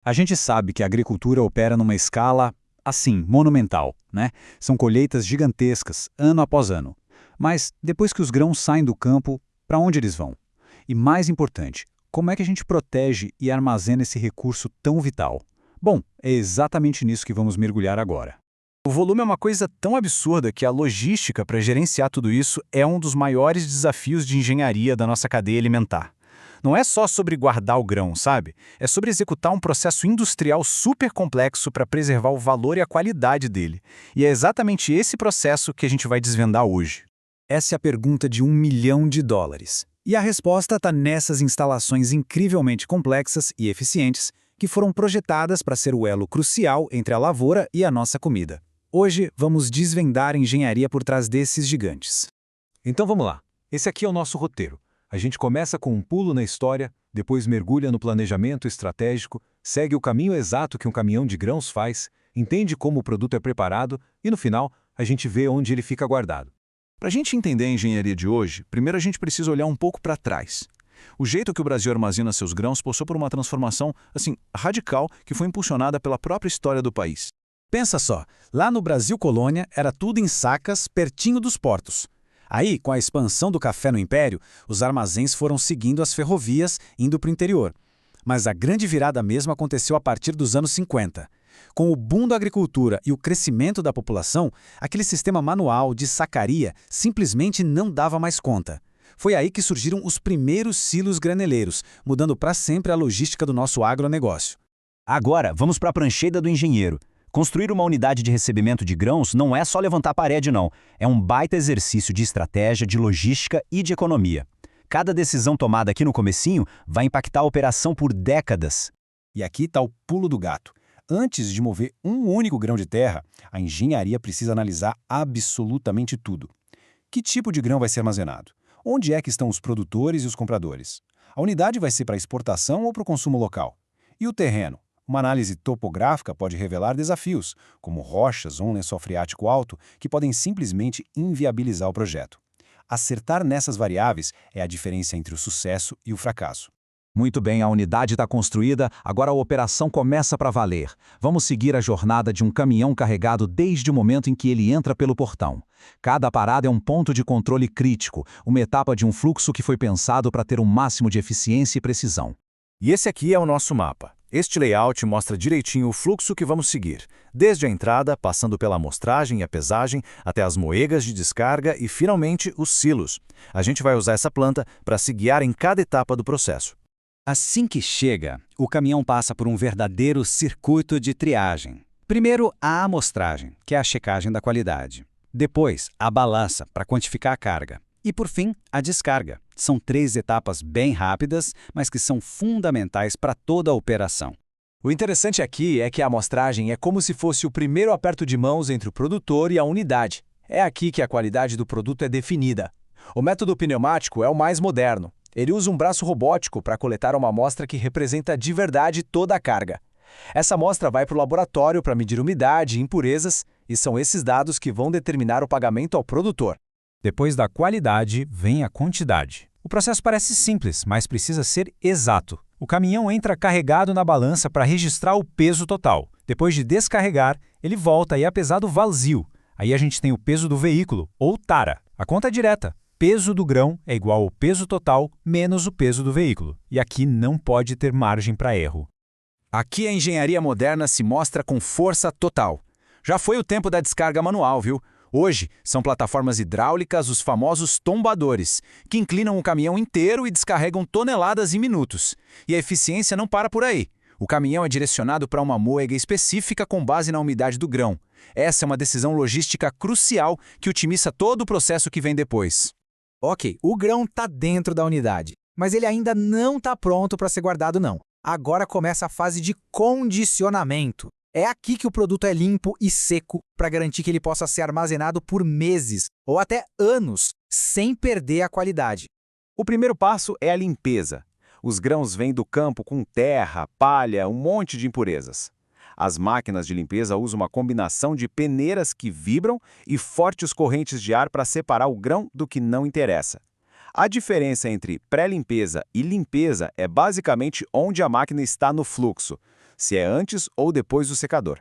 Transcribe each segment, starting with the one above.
A gente sabe que a agricultura opera numa escala, assim, monumental, né? São colheitas gigantescas, ano após ano. Mas depois que os grãos saem do campo, para onde eles vão? E mais importante, como é que a gente protege e armazena esse recurso tão vital? Bom, é exatamente nisso que vamos mergulhar agora. O volume é uma coisa tão absurda que a logística para gerenciar tudo isso é um dos maiores desafios de engenharia da nossa cadeia alimentar. Não é só sobre guardar o grão, sabe? É sobre executar um processo industrial super complexo para preservar o valor e a qualidade dele. E é exatamente esse processo que a gente vai desvendar hoje. Essa é a pergunta de US$ 1 milhão. E a resposta está nessas instalações incrivelmente complexas e eficientes que foram projetadas para ser o elo crucial entre a lavoura e a nossa comida. Hoje, vamos desvendar a engenharia por trás desses gigantes. Então vamos lá. Esse aqui é o nosso roteiro. A gente começa com um pulo na história, depois mergulha no planejamento estratégico, segue o caminho exato que um caminhão de grãos faz, entende como o produto é preparado e, no final, a gente vê onde ele fica guardado. Para a gente entender a engenharia de hoje, primeiro a gente precisa olhar um pouco para trás. O jeito que o Brasil armazena seus grãos passou por uma transformação, radical, que foi impulsionada pela própria história do país. Pensa só, lá no Brasil Colônia era tudo em sacas, pertinho dos portos. Aí, com a expansão do café no Império, os armazéns foram seguindo as ferrovias, indo para o interior. Mas a grande virada mesmo aconteceu a partir dos anos 50. Com o boom da agricultura e o crescimento da população, aquele sistema manual de sacaria simplesmente não dava mais conta. Foi aí que surgiram os primeiros silos graneleiros, mudando para sempre a logística do nosso agronegócio. Agora, vamos para a prancheta do engenheiro. Construir uma unidade de recebimento de grãos não é só levantar parede, não. É um baita exercício de estratégia, de logística e de economia. Cada decisão tomada aqui no comecinho vai impactar a operação por décadas. E aqui está o pulo do gato. Antes de mover um único grão de terra, a engenharia precisa analisar absolutamente tudo. Que tipo de grão vai ser armazenado? Onde é que estão os produtores e os compradores? A unidade vai ser para exportação ou para o consumo local? E o terreno? Uma análise topográfica pode revelar desafios, como rochas ou um lençol freático alto, que podem simplesmente inviabilizar o projeto. Acertar nessas variáveis é a diferença entre o sucesso e o fracasso. Muito bem, a unidade está construída, agora a operação começa para valer. Vamos seguir a jornada de um caminhão carregado desde o momento em que ele entra pelo portão. Cada parada é um ponto de controle crítico, uma etapa de um fluxo que foi pensado para ter um máximo de eficiência e precisão. E esse aqui é o nosso mapa. Este layout mostra direitinho o fluxo que vamos seguir, desde a entrada, passando pela amostragem e a pesagem, até as moegas de descarga e, finalmente, os silos. A gente vai usar essa planta para se guiar em cada etapa do processo. Assim que chega, o caminhão passa por um verdadeiro circuito de triagem. Primeiro, a amostragem, que é a checagem da qualidade. Depois, a balança, para quantificar a carga. E, por fim, a descarga. São 3 etapas bem rápidas, mas que são fundamentais para toda a operação. O interessante aqui é que a amostragem é como se fosse o primeiro aperto de mãos entre o produtor e a unidade. É aqui que a qualidade do produto é definida. O método pneumático é o mais moderno. Ele usa um braço robótico para coletar uma amostra que representa de verdade toda a carga. Essa amostra vai para o laboratório para medir umidade e impurezas, e são esses dados que vão determinar o pagamento ao produtor. Depois da qualidade, vem a quantidade. O processo parece simples, mas precisa ser exato. O caminhão entra carregado na balança para registrar o peso total. Depois de descarregar, ele volta e é pesado vazio. Aí a gente tem o peso do veículo, ou tara. A conta é direta. Peso do grão é igual ao peso total menos o peso do veículo. E aqui não pode ter margem para erro. Aqui a engenharia moderna se mostra com força total. Já foi o tempo da descarga manual, viu? Hoje, são plataformas hidráulicas, os famosos tombadores, que inclinam o caminhão inteiro e descarregam toneladas em minutos. E a eficiência não para por aí. O caminhão é direcionado para uma moega específica com base na umidade do grão. Essa é uma decisão logística crucial que otimiza todo o processo que vem depois. Ok, o grão está dentro da unidade, mas ele ainda não está pronto para ser guardado não. Agora começa a fase de condicionamento. É aqui que o produto é limpo e seco para garantir que ele possa ser armazenado por meses ou até anos, sem perder a qualidade. O primeiro passo é a limpeza. Os grãos vêm do campo com terra, palha, um monte de impurezas. As máquinas de limpeza usam uma combinação de peneiras que vibram e fortes correntes de ar para separar o grão do que não interessa. A diferença entre pré-limpeza e limpeza é basicamente onde a máquina está no fluxo. se é antes ou depois do secador.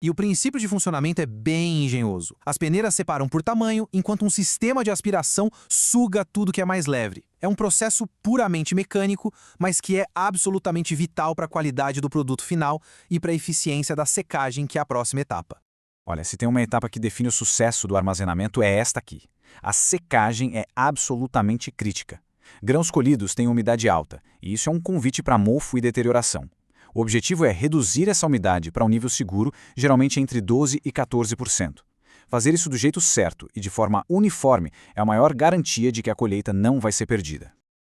E o princípio de funcionamento é bem engenhoso. As peneiras separam por tamanho, enquanto um sistema de aspiração suga tudo que é mais leve. É um processo puramente mecânico, mas que é absolutamente vital para a qualidade do produto final e para a eficiência da secagem, que é a próxima etapa. Olha, se tem uma etapa que define o sucesso do armazenamento é esta aqui. A secagem é absolutamente crítica. Grãos colhidos têm umidade alta, e isso é um convite para mofo e deterioração. O objetivo é reduzir essa umidade para um nível seguro, geralmente entre 12% e 14%. Fazer isso do jeito certo e de forma uniforme é a maior garantia de que a colheita não vai ser perdida.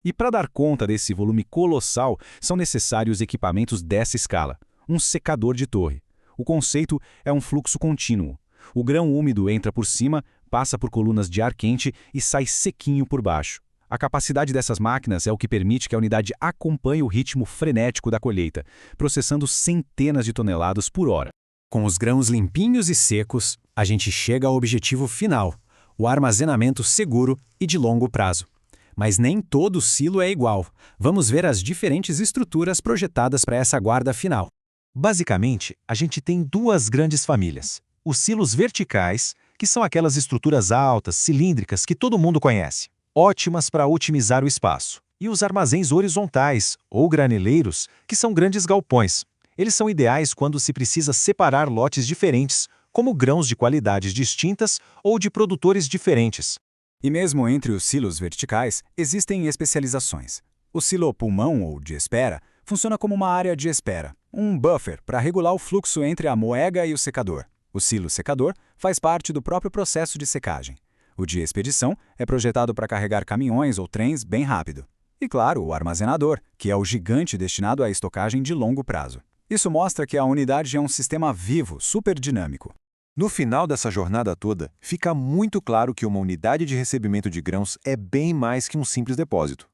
E para dar conta desse volume colossal, são necessários equipamentos dessa escala. Um secador de torre. O conceito é um fluxo contínuo. O grão úmido entra por cima, passa por colunas de ar quente e sai sequinho por baixo. A capacidade dessas máquinas é o que permite que a unidade acompanhe o ritmo frenético da colheita, processando centenas de toneladas por hora. Com os grãos limpinhos e secos, a gente chega ao objetivo final, o armazenamento seguro e de longo prazo. Mas nem todo silo é igual. Vamos ver as diferentes estruturas projetadas para essa guarda final. Basicamente, a gente tem duas grandes famílias. Os silos verticais, que são aquelas estruturas altas, cilíndricas que todo mundo conhece, ótimas para otimizar o espaço. E os armazéns horizontais, ou graneleiros, que são grandes galpões. Eles são ideais quando se precisa separar lotes diferentes, como grãos de qualidades distintas ou de produtores diferentes. E mesmo entre os silos verticais, existem especializações. O silo pulmão ou de espera funciona como uma área de espera, um buffer para regular o fluxo entre a moega e o secador. O silo secador faz parte do próprio processo de secagem. O de expedição é projetado para carregar caminhões ou trens bem rápido. E claro, o armazenador, que é o gigante destinado à estocagem de longo prazo. Isso mostra que a unidade é um sistema vivo, super dinâmico. No final dessa jornada toda, fica muito claro que uma unidade de recebimento de grãos é bem mais que um simples depósito.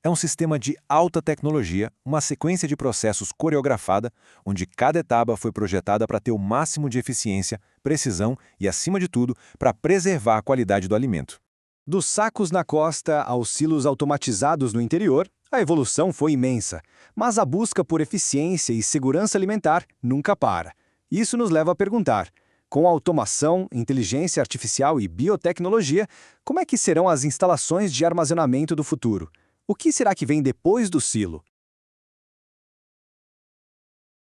É um sistema de alta tecnologia, uma sequência de processos coreografada, onde cada etapa foi projetada para ter o máximo de eficiência, precisão e, acima de tudo, para preservar a qualidade do alimento. Dos sacos na costa aos silos automatizados no interior, a evolução foi imensa, mas a busca por eficiência e segurança alimentar nunca para. Isso nos leva a perguntar: com a automação, inteligência artificial e biotecnologia, como é que serão as instalações de armazenamento do futuro? O que será que vem depois do silo?